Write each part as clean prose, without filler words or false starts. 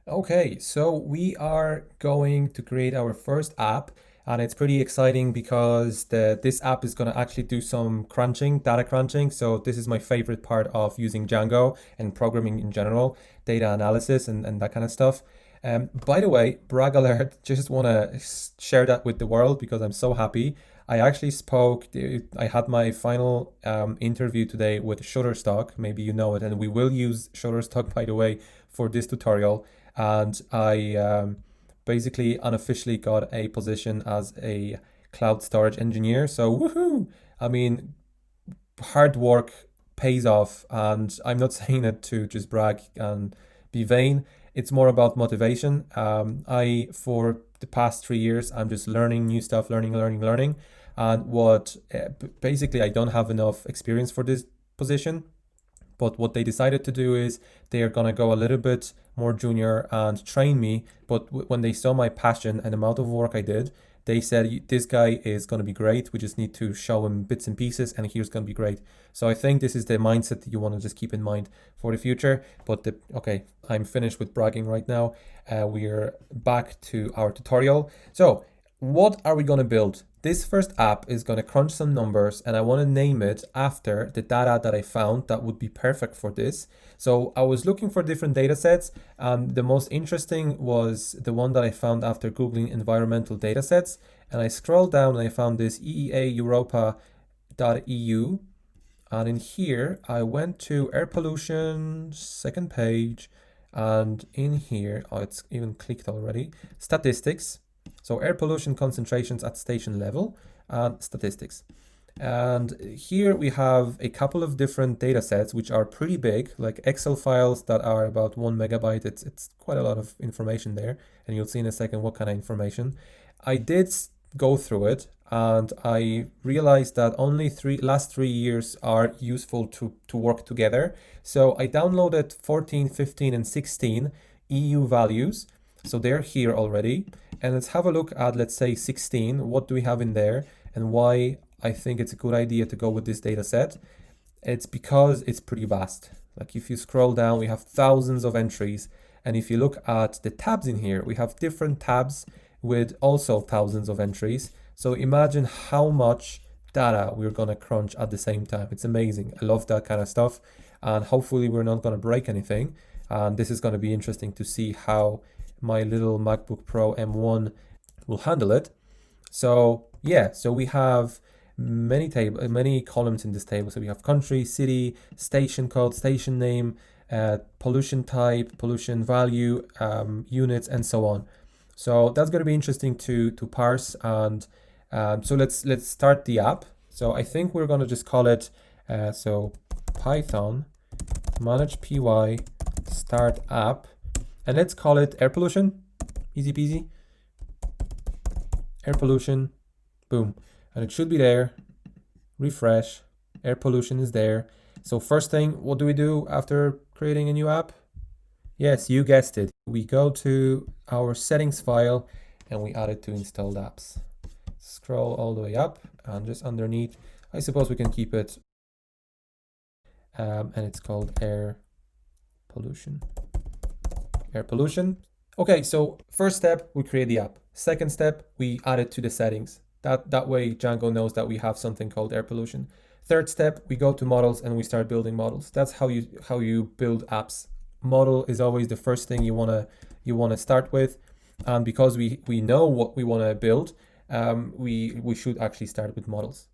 Okay, so we are going to create our first app, and it's pretty exciting because this app is going to actually do some crunching, data crunching. So this is my favorite part of using Django and programming in general, data analysis and that kind of stuff. By the way, brag alert, just want to share that with the world because I'm so happy. I actually I had my final interview today with Shutterstock. Maybe you know it, and we will use Shutterstock, by the way, for this tutorial. And I basically unofficially got a position as a cloud storage engineer. So woohoo! I mean, hard work pays off, and I'm not saying it to just brag and be vain. It's more about motivation. For the past 3 years, I'm just learning new stuff, learning. And basically, I don't have enough experience for this position. But what they decided to do is they are going to go a little bit more junior and train me. But when they saw my passion and the amount of work I did, they said, this guy is going to be great. We just need to show him bits and pieces and he's going to be great. So I think this is the mindset that you want to just keep in mind for the future. Okay, I'm finished with bragging right now. We're back to our tutorial. So what are we going to build? This first app is going to crunch some numbers and I want to name it after the data that I found that would be perfect for this. So I was looking for different data sets. The most interesting was the one that I found after Googling environmental data sets. And I scrolled down and I found this eeaeuropa.eu. And in here, I went to air pollution, second page. And in here, oh, it's even clicked already, statistics. So air pollution concentrations at station level and statistics. And here we have a couple of different data sets, which are pretty big, like Excel files that are about 1 MB. It's quite a lot of information there. And you'll see in a second what kind of information. I did go through it and I realized that only last 3 years are useful to work together. So I downloaded 14, 15, and 16 EU values. So they're here already. And let's have a look at, let's say 16. What do we have in there and why I think it's a good idea to go with this data set? It's because it's pretty vast. Like if you scroll down, we have thousands of entries. And if you look at the tabs in here, we have different tabs with also thousands of entries. So imagine how much data we're going to crunch at the same time. It's amazing. I love that kind of stuff. And hopefully we're not going to break anything. And this is going to be interesting to see how my little MacBook Pro M1 will handle it. So yeah, so we have many columns in this table. So we have country, city, station code, station name, pollution type, pollution value, units, and so on. So that's going to be interesting to parse. And so let's start the app. So I think we're going to just call it so Python manage py start app. And let's call it air pollution. Easy peasy. Air pollution. Boom. And it should be there. Refresh. Air pollution is there. So first thing, what do we do after creating a new app? Yes, you guessed it. We go to our settings file and we add it to installed apps. Scroll all the way up and just underneath, I suppose we can keep it. And it's called air pollution. Air pollution. Okay, so first step, we create the app. Second step, we add it to the settings. That way Django knows that we have something called air pollution. Third step, we go to models and we start building models. That's how you build apps. Model is always the first thing you wanna start with. And because we know what we wanna build, we should actually start with models.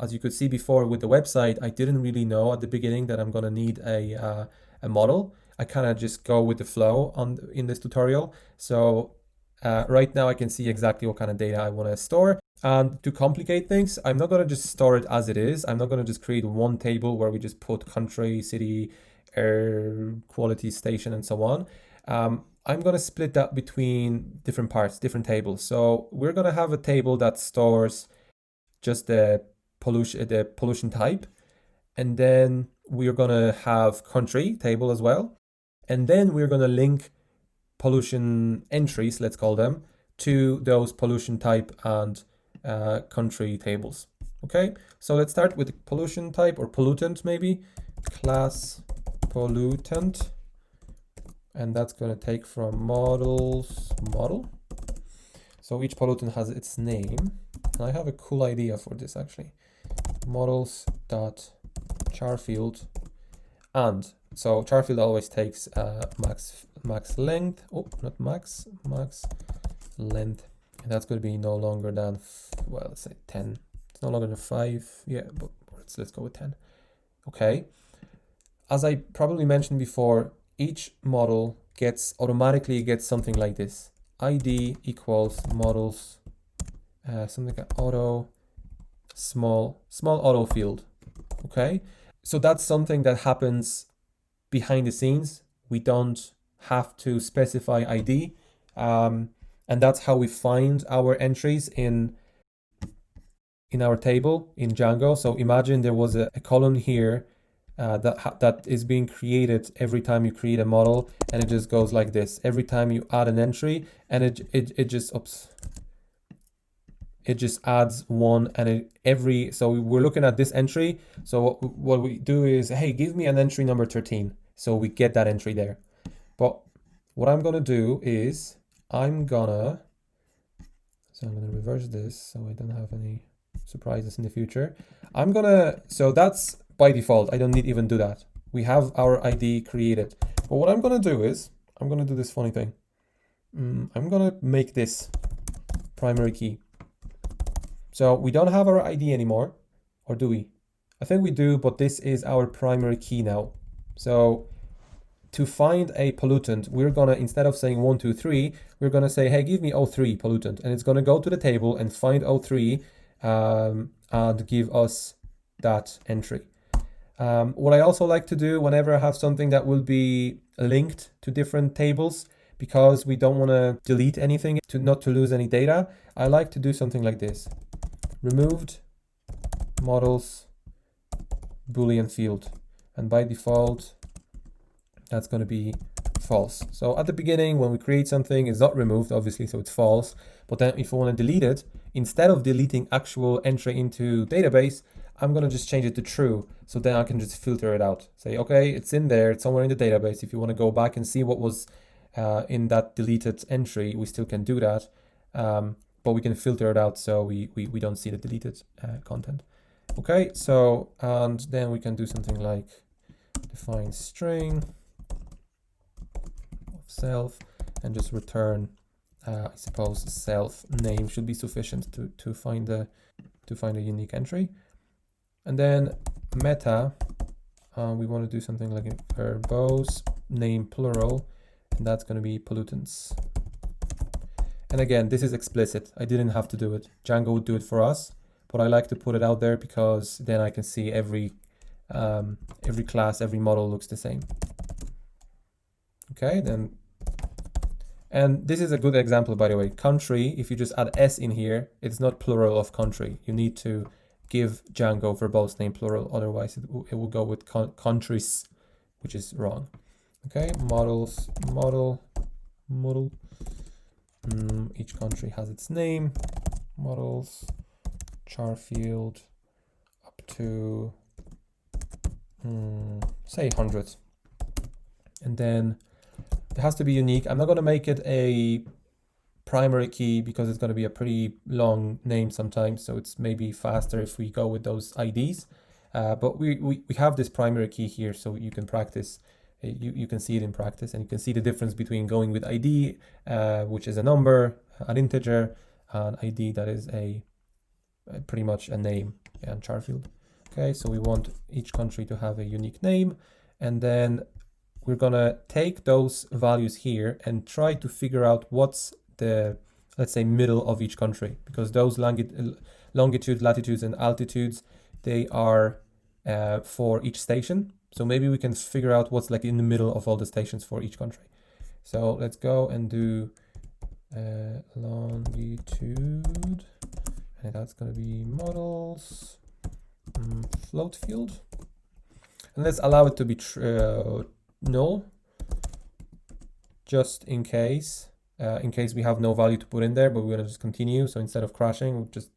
As you could see before with the website, I didn't really know at the beginning that I'm gonna need a model. I kind of just go with the flow in this tutorial. So right now I can see exactly what kind of data I want to store. And to complicate things, I'm not going to just store it as it is. I'm not going to just create one table where we just put country, city, air quality, station, and so on. I'm going to split that between different parts, different tables. So we're going to have a table that stores just the pollution type. And then we're going to have country table as well. And then we're going to link pollution entries, let's call them, to those pollution type and country tables. Okay, so let's start with the pollution type or pollutant maybe. Class pollutant. and that's going to take from models model. So each pollutant has its name, and I have a cool idea for this actually. Models dot char field, and so char field always takes max length. Oh, not max length, and that's going to be no longer than well, let's say 10. It's no longer than 5. Yeah, but let's go with 10. Okay. As I probably mentioned before, each model automatically gets something like this. ID equals models, something like auto, small auto field. Okay. So that's something that happens behind the scenes. We don't have to specify ID. And that's how we find our entries in our table in Django. So imagine there was a column here that is being created every time you create a model, and it just goes like this. Every time you add an entry, and it just adds one, and so we're looking at this entry. So what we do is, hey, give me an entry number 13. So we get that entry there. But what I'm gonna do is I'm gonna reverse this so I don't have any surprises in the future. So that's by default. I don't need even do that. We have our ID created. But what I'm gonna do is, I'm gonna do this funny thing. I'm gonna make this primary key. So we don't have our ID anymore, or do we? I think we do, but this is our primary key now. So to find a pollutant, we're gonna, instead of saying 1, 2, 3, we're gonna say, hey, give me O3 pollutant, and it's gonna go to the table and find O3 and give us that entry. What I also like to do whenever I have something that will be linked to different tables, because we don't want to delete anything not to lose any data, I like to do something like this. Removed models Boolean field, and by default that's going to be false. So at the beginning, when we create something, it's not removed, obviously, so it's false. But then if we want to delete it, instead of deleting actual entry into database, I'm going to just change it to true. So then I can just filter it out. Say, okay, it's in there, it's somewhere in the database. If you want to go back and see what was in that deleted entry, we still can do that. But we can filter it out so we don't see the deleted content. Okay, so, and then we can do something like define string self and just return, I suppose self name should be sufficient to find a unique entry. And then meta, we want to do something like verbose name plural, and that's going to be pollutants. And again, this is explicit. I didn't have to do it. Django would do it for us, but I like to put it out there because then I can see every class, every model looks the same. Okay, then. And this is a good example, by the way. Country, if you just add S in here, it's not plural of country. You need to give Django verbose name plural, otherwise it will go with countries, which is wrong. Okay, models, model. Each country has its name. Models, char field, up to, say 100. And then it has to be unique. I'm not going to make it a primary key because it's going to be a pretty long name sometimes. So it's maybe faster if we go with those IDs. But we have this primary key here, so you can practice. You can see it in practice, and you can see the difference between going with ID, which is a number, an integer, and ID that is pretty much a name and char field. Okay, so we want each country to have a unique name, and then we're gonna take those values here and try to figure out what's the, let's say, middle of each country, because those longitudes, latitudes, and altitudes, they are for each station. So maybe we can figure out what's like in the middle of all the stations for each country. So let's go and do longitude, and that's gonna be models float field, and let's allow it to be null, just in case we have no value to put in there, but we're gonna just continue. So instead of crashing, we'll just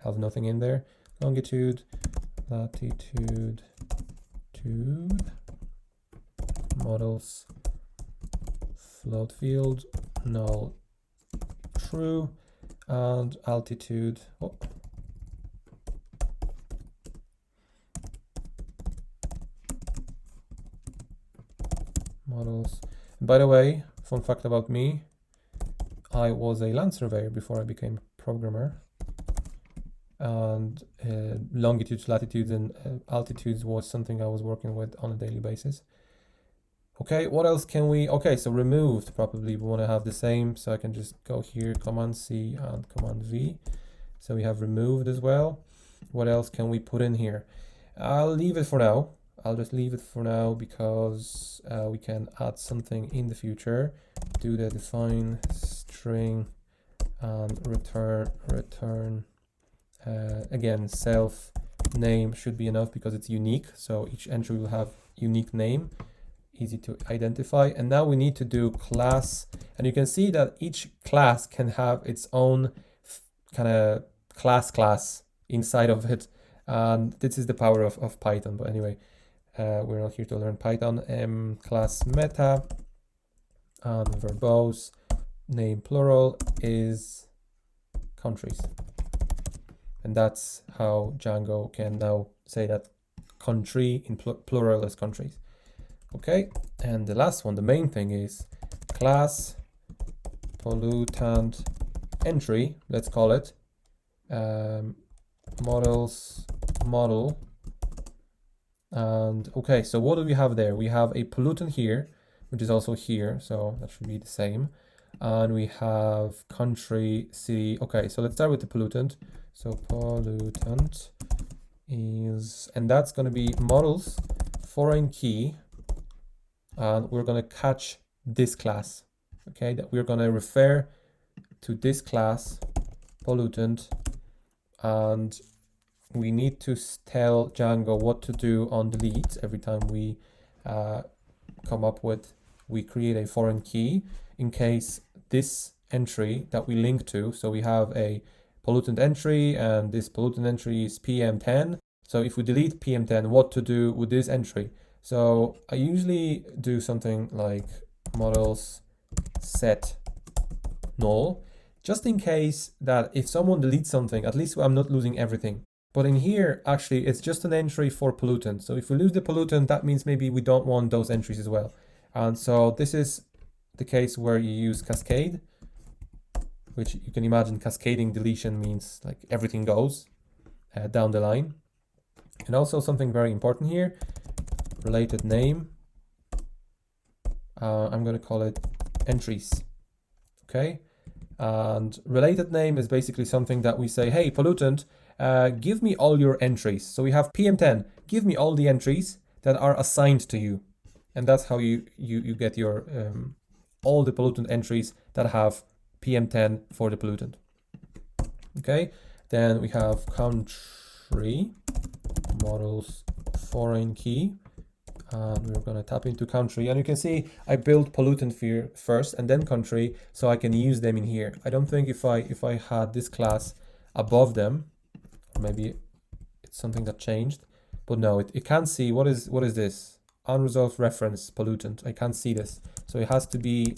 have nothing in there. Longitude, latitude, models float field, null true, and altitude. Oh. Models. And by the way, fun fact about me, I was a land surveyor before I became a programmer. And longitudes, latitudes, and altitudes was something I was working with on a daily basis. Okay, what else can we, okay, so removed, probably we want to have the same, so I can just go here, Command C and Command V. So we have removed as well. What else can we put in here? I'll leave it for now. I'll just leave it for now because we can add something in the future. Do the define string and return. Again, self name should be enough because it's unique. So each entry will have unique name, easy to identify. And now we need to do class. And you can see that each class can have its own kind of class inside of it. And this is the power of Python. But anyway, we're not here to learn Python. Class meta and verbose name plural is countries. And that's how Django can now say that country in plural is countries. Okay, and the last one, the main thing is class pollutant entry, let's call it, models model. And okay, so what do we have there? We have a pollutant here, which is also here, so that should be the same. And we have country, city. Okay, so let's start with the pollutant. So pollutant is, and that's going to be models foreign key, and we're going to catch this class. Okay, that we're going to refer to this class pollutant, and we need to tell Django what to do on delete every time we we create a foreign key in case this entry that we link to, so we have a pollutant entry and this pollutant entry is PM10. So if we delete PM10, what to do with this entry? So I usually do something like models set null, just in case that if someone deletes something, at least I'm not losing everything. But in here, actually, it's just an entry for pollutant. So if we lose the pollutant, that means maybe we don't want those entries as well. And so this is the case where you use cascade, which you can imagine cascading deletion means like everything goes down the line. And also something very important here, related name. I'm going to call it entries. Okay. And related name is basically something that we say, hey, pollutant, give me all your entries. So we have PM10, give me all the entries that are assigned to you. And that's how you get your all the pollutant entries that have PM10 for the pollutant. Okay, then we have country models foreign key, and we're going to tap into country, and you can see I built pollutant here first and then country, so I can use them in here. I don't think if I had this class above them, or maybe it's something that changed, but no, it can't see what is this unresolved reference pollutant. I can't see this, so it has to be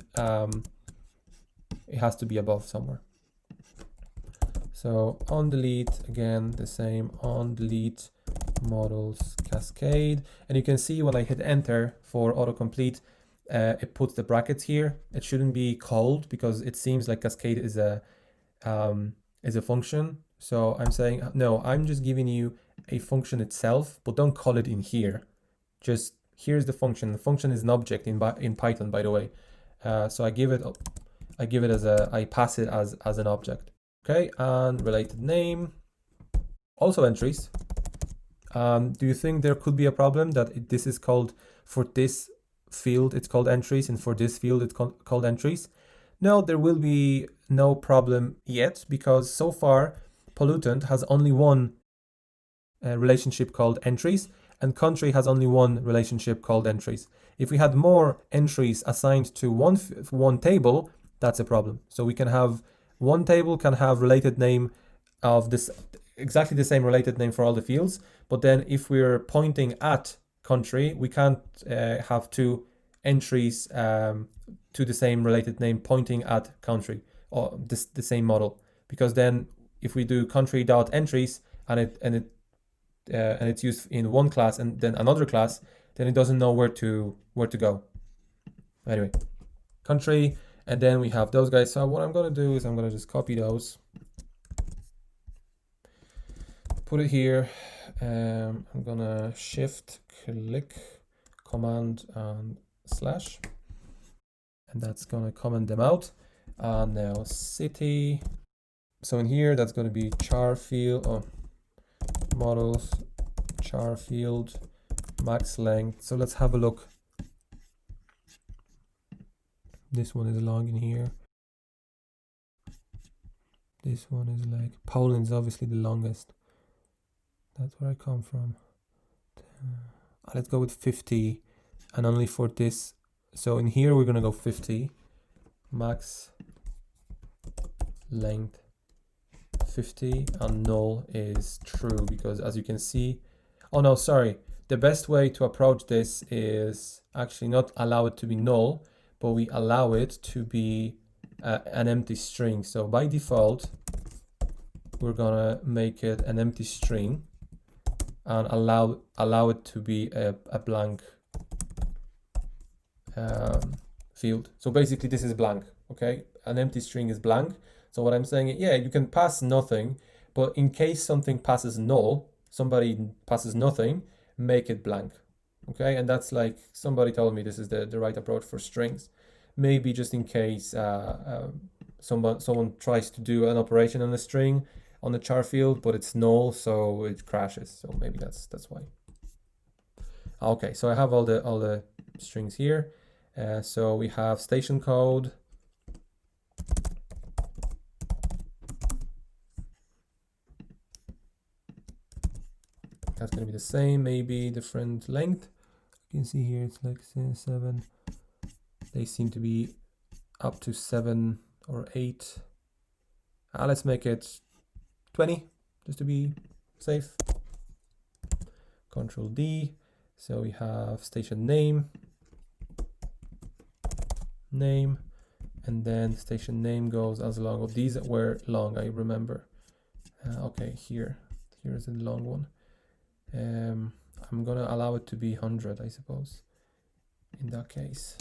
above somewhere. So on delete, again the same, on delete models cascade, and you can see when I hit enter for autocomplete, it puts the brackets here. It shouldn't be called because it seems like cascade is a function. So I'm saying no, I'm just giving you a function itself, but don't call it in here. Just here's the function. The function is an object in Python, by the way. So I give it as I pass it as an object. Okay, and related name, also entries. Do you think there could be a problem that this is called, for this field it's called entries, and for this field it's called entries? No, there will be no problem yet, because so far pollutant has only one relationship called entries, and country has only one relationship called entries. If we had more entries assigned to one table, that's a problem. So we can have one table can have related name of this, exactly the same related name for all the fields, but then if we're pointing at country, we can't have two entries, to the same related name pointing at country, or the same model. Because then if we do country.entries and it's used in one class and then another class, then it doesn't know where to go. Anyway, country, and then we have those guys. So what I'm gonna do is I'm gonna just copy those, put it here. I'm gonna shift click command and slash, and that's gonna comment them out. And now city. So in here, that's gonna be char field, models, char field, max length. So let's have a look. This one is long in here. This one is like, Poland is obviously the longest. That's where I come from. Let's go with 50, and only for this. So in here, we're gonna go 50, max length 50, and null is true, because as you can see, oh no, sorry. The best way to approach this is actually not allow it to be null, but we allow it to be an empty string. So by default, we're gonna make it an empty string and allow it to be a blank field. So basically this is blank, okay? An empty string is blank. So what I'm saying is, yeah, you can pass nothing, but in case something passes null, somebody passes nothing, make it blank, okay? And that's like, somebody told me this is the right approach for strings. Maybe just in case someone tries to do an operation on a string on the char field, but it's null, so it crashes. So maybe that's why. Okay, so I have all the strings here. So we have station code. That's going to be the same, maybe different length. You can see here it's like 7. They seem to be up to 7 or 8. Let's make it 20 just to be safe. Control D. So we have station name, and then station name goes as long. Oh, these were long, I remember. Okay, here's the long one. I'm gonna allow it to be 100, I suppose, in that case.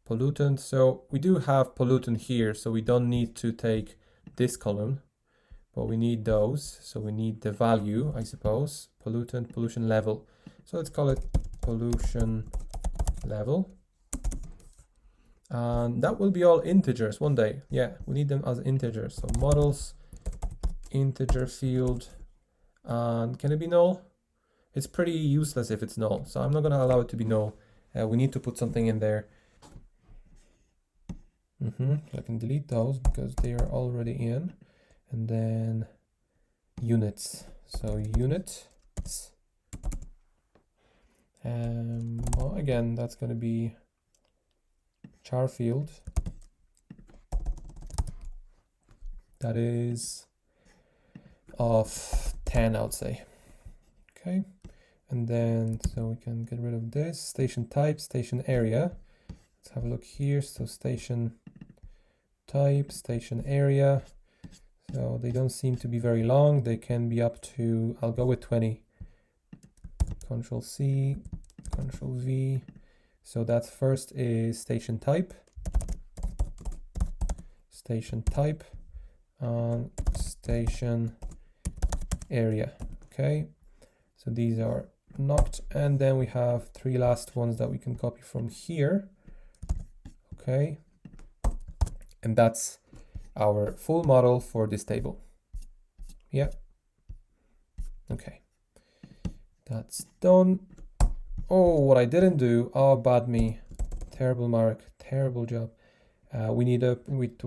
Pollutant, so we do have pollutant here, so we don't need to take this column, but we need those. So we need the value, I suppose, pollutant, pollution level. So let's call it pollution level. And that will be all integers one day. Yeah, we need them as integers. So models, integer field, and can it be null? It's pretty useless if it's null, so I'm not gonna allow it to be null. We need to put something in there. I can delete those because they are already in. And then units. So units. Well, again, that's going to be char field. That is of 10, I would say. Okay. And then, so we can get rid of this. Station type, station area. Let's have a look here. So station type, station area. So they don't seem to be very long. They can be up to, I'll go with 20. Control C, Control V. So that first is station type, and station area. Okay. So these are knocked, and then we have 3 last ones that we can copy from here. Okay. And that's our full model for this table. Yeah. Okay. That's done. Oh, what I didn't do. Oh, bad me. Terrible Mark. Terrible job. We need to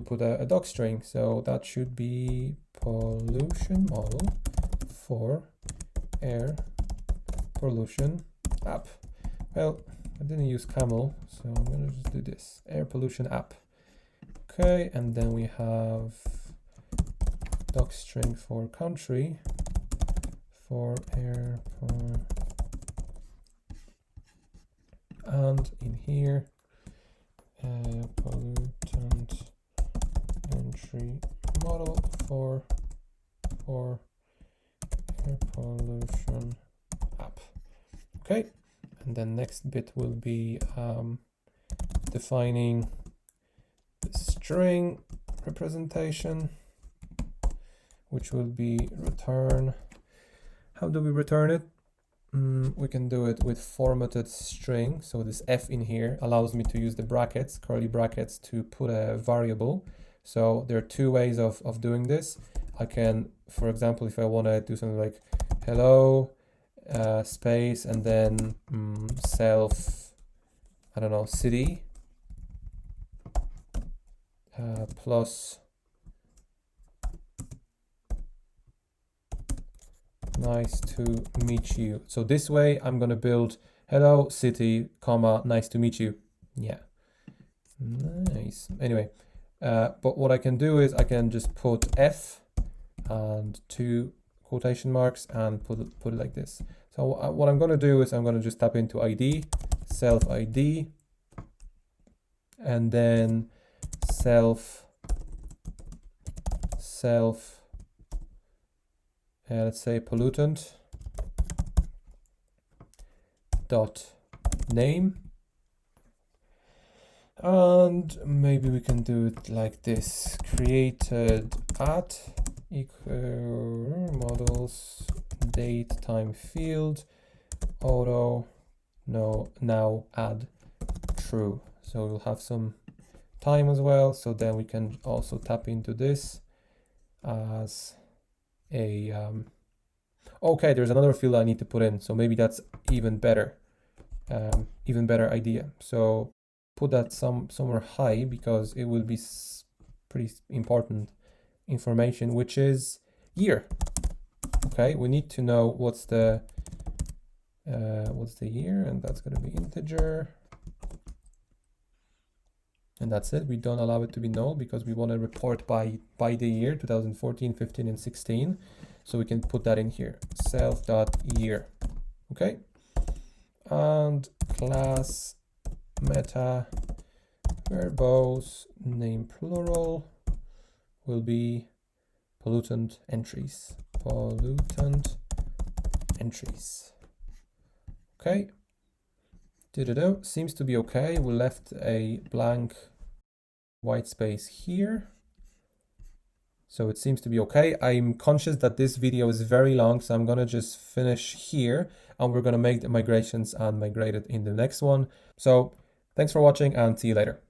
put a doc string. So that should be pollution model for air pollution app. Well, I didn't use camel, so I'm gonna just do this. Air pollution app. Okay, and then we have doc string for country for air. and in here, pollutant entry model for air pollution app. Okay, and then next bit will be defining the string representation, which will be return. How do we return it? We can do it with formatted string. So this F in here allows me to use the brackets, curly brackets, to put a variable. So there are two ways of doing this. I can, for example, if I want to do something like hello space and then self, I don't know, city plus nice to meet you. So this way I'm going to build hello city, comma, nice to meet you. Yeah, nice. Anyway, but what I can do is I can just put F and 2 quotation marks and put it like this. So what I'm going to do is I'm going to just tap into ID, self ID, and then self let's say pollutant dot name, and maybe we can do it like this: created at equal models date time field auto no now add true. So we'll have some time as well, so then we can also tap into this as a okay, there's another field I need to put in, so maybe that's even better idea. So put that somewhere high, because it will be pretty important information, which is year. Okay, we need to know what's the year, and that's going to be integer. And that's it. We don't allow it to be null because we want to report by the year 2014, 15, and 16. So we can put that in here, self.year. Okay. And class meta verbose name plural will be pollutant entries. Pollutant entries. Okay. Seems to be okay. We left a blank white space here, so it seems to be okay. I'm conscious that this video is very long, so I'm gonna just finish here, and we're gonna make the migrations and migrate it in the next one. So thanks for watching, and see you later.